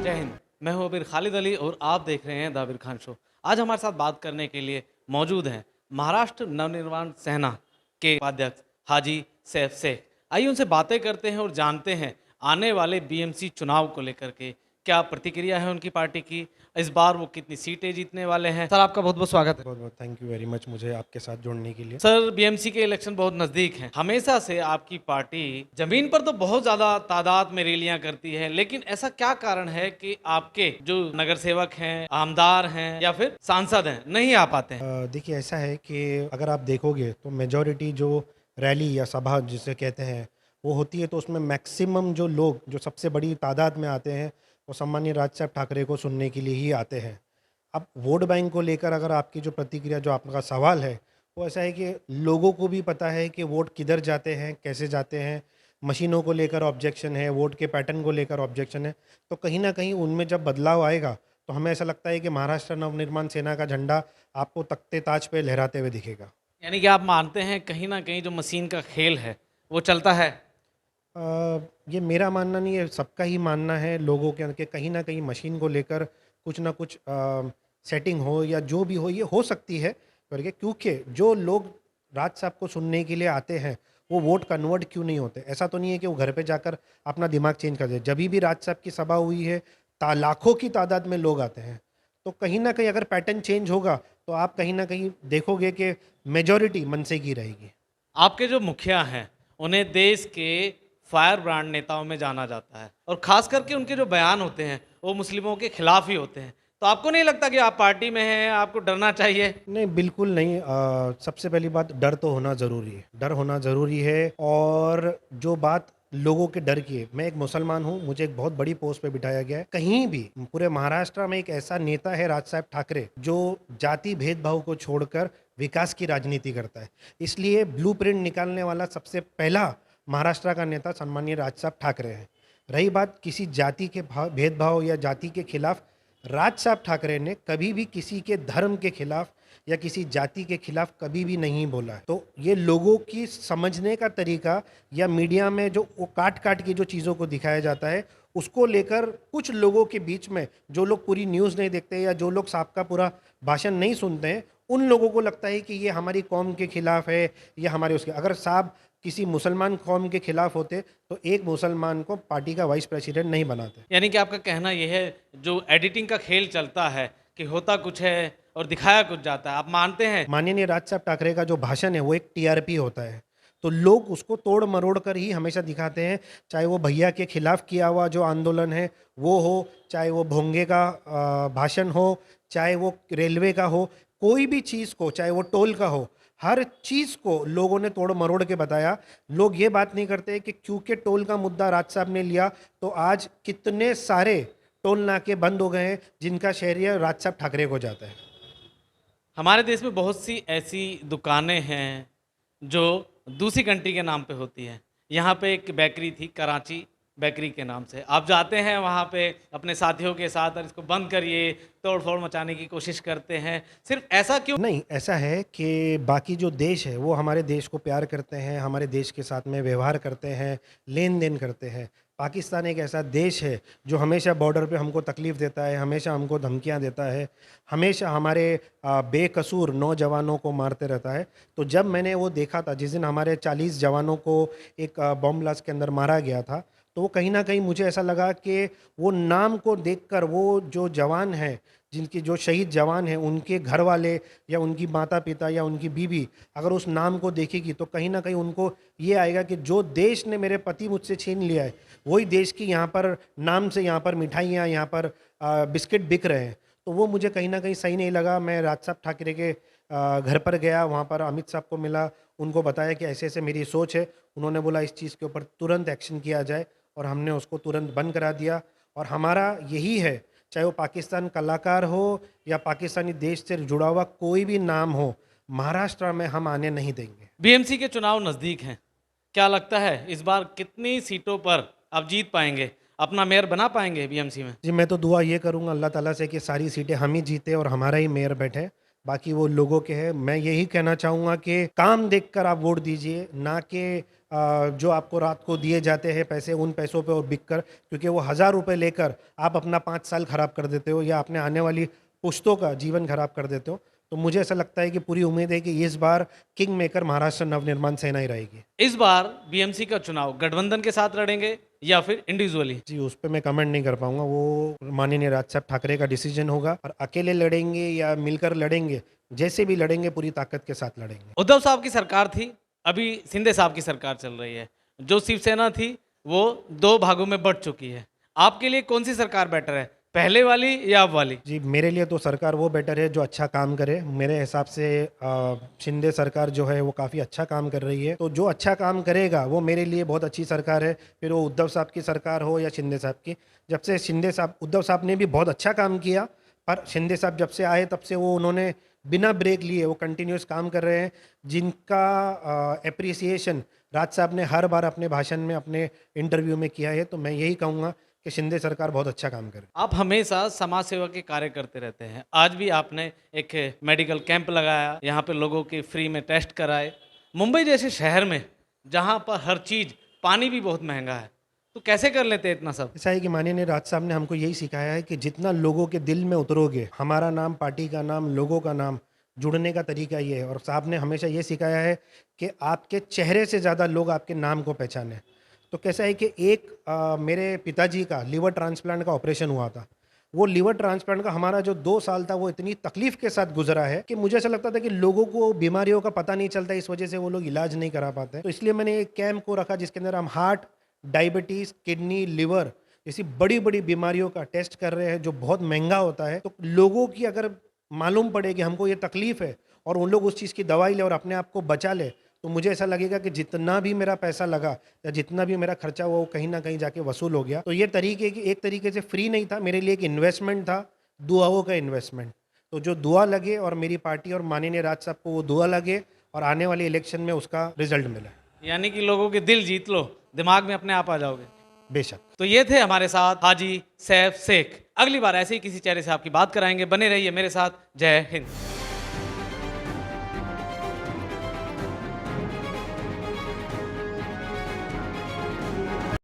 जय हिंद। मैं हूं अबीर खालिद अली और आप देख रहे हैं द अबीर खान शो। आज हमारे साथ बात करने के लिए मौजूद हैं महाराष्ट्र नवनिर्माण सेना के उपाध्यक्ष हाजी सैफ शेख। आइए उनसे बातें करते हैं और जानते हैं आने वाले बीएमसी चुनाव को लेकर के क्या प्रतिक्रिया है उनकी पार्टी की, इस बार वो कितनी सीटें जीतने वाले हैं। सर, आपका बहुत बहुत स्वागत है। बहुत बहुत थैंक यू वेरी मच मुझे आपके साथ जुड़ने के लिए। सर, बीएमसी के इलेक्शन बहुत नज़दीक हैं। हमेशा से आपकी पार्टी जमीन पर तो बहुत ज़्यादा तादाद में रैलियां करती है, लेकिन ऐसा क्या कारण है कि आपके जो नगर सेवक हैं, आमदार हैं या फिर सांसद हैं, नहीं आ पाते हैं? देखिए ऐसा है कि अगर आप देखोगे तो मेजॉरिटी जो रैली या सभा जिसे कहते हैं वो होती है, तो उसमें मैक्सिमम जो लोग जो सबसे बड़ी तादाद में आते हैं वो सम्मानीय राज साहब ठाकरे को सुनने के लिए ही आते हैं। अब वोट बैंक को लेकर अगर आपकी जो प्रतिक्रिया, जो आपका सवाल है, वो ऐसा है कि लोगों को भी पता है कि वोट किधर जाते हैं, कैसे जाते हैं। मशीनों को लेकर ऑब्जेक्शन है, वोट के पैटर्न को लेकर ऑब्जेक्शन है। तो कहीं ना कहीं उनमें जब बदलाव आएगा तो हमें ऐसा लगता है कि महाराष्ट्र नवनिर्माण सेना का झंडा आपको तख्ते ताज पे लहराते हुए दिखेगा। यानी कि आप मानते हैं कहीं ना कहीं जो मशीन का खेल है वो चलता है? ये मेरा मानना नहीं है, सबका ही मानना है लोगों के कि कहीं ना कहीं मशीन को लेकर कुछ ना कुछ सेटिंग हो या जो भी हो, ये हो सकती है करके, क्योंकि जो लोग राज साहब को सुनने के लिए आते हैं वो वोट कन्वर्ट क्यों नहीं होते। ऐसा तो नहीं है कि वो घर पे जाकर अपना दिमाग चेंज कर दे। जब भी राज साहब की सभा हुई है, लाखों की तादाद में लोग आते हैं। तो कहीं ना कहीं अगर पैटर्न चेंज होगा तो आप कहीं ना कहीं देखोगे कि मेजॉरिटी मनसे की रहेगी। आपके जो मुखिया हैं उन्हें देश के फायर ब्रांड नेताओं में जाना जाता है और खास करके उनके जो बयान होते हैं वो मुस्लिमों के खिलाफ ही होते हैं। तो आपको नहीं लगता कि आप पार्टी में हैं, आपको डरना चाहिए? नहीं, बिल्कुल नहीं। सबसे पहली बात, डर तो होना ज़रूरी है, डर होना ज़रूरी है। और जो बात लोगों के डर की है, मैं एक मुसलमान हूँ, मुझे एक बहुत बड़ी पोस्ट पे बिठाया गया है। कहीं भी पूरे महाराष्ट्र में एक ऐसा नेता है राज साहब ठाकरे, जो जाति भेदभाव को छोड़कर विकास की राजनीति करता है। इसलिए ब्लूप्रिंट निकालने वाला सबसे पहला महाराष्ट्र का नेता सम्मानीय राज साहब ठाकरे है। रही बात किसी जाति के भेदभाव या जाति के खिलाफ, राज साहब ठाकरे ने कभी भी किसी के धर्म के खिलाफ या किसी जाति के खिलाफ कभी भी नहीं बोला है। तो ये लोगों की समझने का तरीका या मीडिया में जो वो काट काट के जो चीज़ों को दिखाया जाता है, उसको लेकर कुछ लोगों के बीच में, जो लोग पूरी न्यूज़ नहीं देखते या जो लोग साहब का पूरा भाषण नहीं सुनते हैं, उन लोगों को लगता है कि ये हमारी कौम के खिलाफ है या हमारे उसके। अगर साहब किसी मुसलमान कौम के खिलाफ होते तो एक मुसलमान को पार्टी का वाइस प्रेसिडेंट नहीं बनाते। यानी कि आपका कहना यह है जो एडिटिंग का खेल चलता है कि होता कुछ है और दिखाया कुछ जाता है, आप मानते हैं? माननीय राज साहब ठाकरे का जो भाषण है वो एक टीआरपी होता है, तो लोग उसको तोड़ मरोड़ कर ही हमेशा दिखाते हैं। चाहे वो भैया के खिलाफ किया हुआ जो आंदोलन है वो हो, चाहे वो भोंगे का भाषण हो, चाहे वो रेलवे का हो, कोई भी चीज़ को, चाहे वो टोल का हो, हर चीज़ को लोगों ने तोड़ मरोड़ के बताया। लोग ये बात नहीं करते कि क्योंकि टोल का मुद्दा राज साहब ने लिया तो आज कितने सारे टोल नाके बंद हो गए हैं जिनका शहरिया राज साहब ठाकरे को जाता है। हमारे देश में बहुत सी ऐसी दुकानें हैं जो दूसरी कंट्री के नाम पे होती हैं। यहाँ पे एक बेकरी थी, कराची बेकरी के नाम से। आप जाते हैं वहाँ पे अपने साथियों के साथ और इसको बंद करिए, तोड़-फोड़ मचाने की कोशिश करते हैं। सिर्फ़ ऐसा क्यों? नहीं, ऐसा है कि बाकी जो देश है वो हमारे देश को प्यार करते हैं, हमारे देश के साथ में व्यवहार करते हैं, लेन-देन करते हैं। पाकिस्तान एक ऐसा देश है जो हमेशा बॉर्डर पे हमको तकलीफ़ देता है, हमेशा हमको धमकियाँ देता है, हमेशा हमारे बेकसूर नौजवानों को मारते रहता है। तो जब मैंने वो देखा था, जिस दिन हमारे 40 जवानों को एक बॉम्ब ब्लास्ट के अंदर मारा गया था, तो वो कहीं न कहीं मुझे ऐसा लगा कि वो नाम को देखकर वो जो जवान हैं, जिनके जो शहीद जवान हैं, उनके घर वाले या उनकी माता-पिता या उनकी बीवी अगर उस नाम को देखेगी तो कहीं न कहीं उनको ये आएगा कि जो देश ने मेरे पति मुझसे छीन लिया है, वही देश की यहाँ पर नाम से यहाँ पर मिठाइयाँ, यहाँ पर बिस्किट बिक रहे हैं। तो वो मुझे कहीं न कहीं सही नहीं लगा। मैं राज साहब ठाकरे के घर पर गया, वहाँ पर अमित साहब को मिला, उनको बताया कि ऐसे-ऐसे मेरी सोच है। उन्होंने बोला इस चीज़ के ऊपर तुरंत एक्शन किया जाए और हमने उसको तुरंत बंद करा दिया। और हमारा यही है, चाहे वो पाकिस्तान कलाकार हो या पाकिस्तानी देश से जुड़ा हुआ कोई भी नाम हो, महाराष्ट्र में हम आने नहीं देंगे। बीएमसी के चुनाव नज़दीक हैं। क्या लगता है इस बार कितनी सीटों पर आप जीत पाएँगे? अपना मेयर बना पाएँगे बीएमसी में? जी, मैं तो दुआ ये करूँगा अल्लाह ताला से कि सारी सीटें हम ही जीते और हमारा ही मेयर बैठे। बाकी वो लोगों के हैं। मैं यही कहना चाहूँगा कि काम देखकर आप वोट दीजिए, ना कि जो आपको रात को दिए जाते हैं पैसे, उन पैसों पे और बिक कर, क्योंकि वो 1000 रुपये लेकर आप अपना 5 साल खराब कर देते हो या अपने आने वाली पुश्तों का जीवन खराब कर देते हो। तो मुझे ऐसा लगता है कि पूरी उम्मीद है कि इस बार किंग मेकर महाराष्ट्र नवनिर्माण सेना ही रहेगी। इस बार बीएमसी का चुनाव गठबंधन के साथ लड़ेंगे या फिर इंडिविजुअली? जी, उस पे मैं कमेंट नहीं कर पाऊंगा, वो माननीय राज साहब ठाकरे का डिसीजन होगा। और अकेले लड़ेंगे या मिलकर लड़ेंगे, जैसे भी लड़ेंगे पूरी ताकत के साथ लड़ेंगे। उद्धव साहब की सरकार थी, अभी शिंदे साहब की सरकार चल रही है। जो शिवसेना थी वो 2 भागों में बंट चुकी है। आपके लिए कौन सी सरकार बेटर है, पहले वाली या अब वाली? जी, मेरे लिए तो सरकार वो बेटर है जो अच्छा काम करे। मेरे हिसाब से शिंदे सरकार जो है वो काफ़ी अच्छा काम कर रही है, तो जो अच्छा काम करेगा वो मेरे लिए बहुत अच्छी सरकार है। फिर वो उद्धव साहब की सरकार हो या शिंदे साहब की। जब से शिंदे साहब, उद्धव साहब ने भी बहुत अच्छा काम किया, पर शिंदे साहब जब से आए तब से वो उन्होंने बिना ब्रेक लिए वो कंटिन्यूस काम कर रहे हैं, जिनका एप्रिसिएशन राज साहब ने हर बार अपने भाषण में, अपने इंटरव्यू में किया है। तो मैं यही कहूँगा कि शिंदे सरकार बहुत अच्छा काम करे। आप हमेशा समाज सेवा के कार्य करते रहते हैं। आज भी आपने एक मेडिकल कैंप लगाया, यहाँ पे लोगों के फ्री में टेस्ट कराए। मुंबई जैसे शहर में जहाँ पर हर चीज़, पानी भी बहुत महंगा है, तो कैसे कर लेते हैं इतना सब? ऐसा है कि माननीय राज साहब ने हमको यही सिखाया है कि जितना लोगों के दिल में उतरोगे, हमारा नाम, पार्टी का नाम, लोगों का नाम, जुड़ने का तरीका ये है। और साहब ने हमेशा ये सिखाया है कि आपके चेहरे से ज़्यादा लोग आपके नाम को पहचाने। तो कैसा है कि मेरे पिताजी का लिवर ट्रांसप्लांट का ऑपरेशन हुआ था। वो लिवर ट्रांसप्लांट का हमारा जो 2 साल था वो इतनी तकलीफ के साथ गुजरा है कि मुझे ऐसा लगता था कि लोगों को बीमारियों का पता नहीं चलता, इस वजह से वो लोग इलाज नहीं करा पाते। तो इसलिए मैंने एक कैंप को रखा जिसके अंदर हम हार्ट, डायबिटीज़, किडनी, लिवर जैसी बड़ी बड़ी बीमारियों का टेस्ट कर रहे हैं, जो बहुत महंगा होता है। तो लोगों की अगर मालूम पड़े कि हमको ये तकलीफ है और उन लोग उस चीज़ की दवाई ले और अपने आप को बचा ले, तो मुझे ऐसा लगेगा कि जितना भी मेरा पैसा लगा या जितना भी मेरा खर्चा हुआ वो कहीं ना कहीं जाके वसूल हो गया। तो ये एक तरीके से फ्री नहीं था, मेरे लिए एक इन्वेस्टमेंट था, दुआओं का इन्वेस्टमेंट। तो जो दुआ लगे और मेरी पार्टी और माननीय राज साहब को वो दुआ लगे और आने वाले इलेक्शन में उसका रिजल्ट मिला। यानी कि लोगों के दिल जीत लो, दिमाग में अपने आप आ जाओगे। बेशक। तो ये थे हमारे साथ हाजी सैफ शेख। अगली बार ऐसे ही किसी चेहरे से आपकी बात कराएंगे। बने रहिए मेरे साथ। जय हिंद।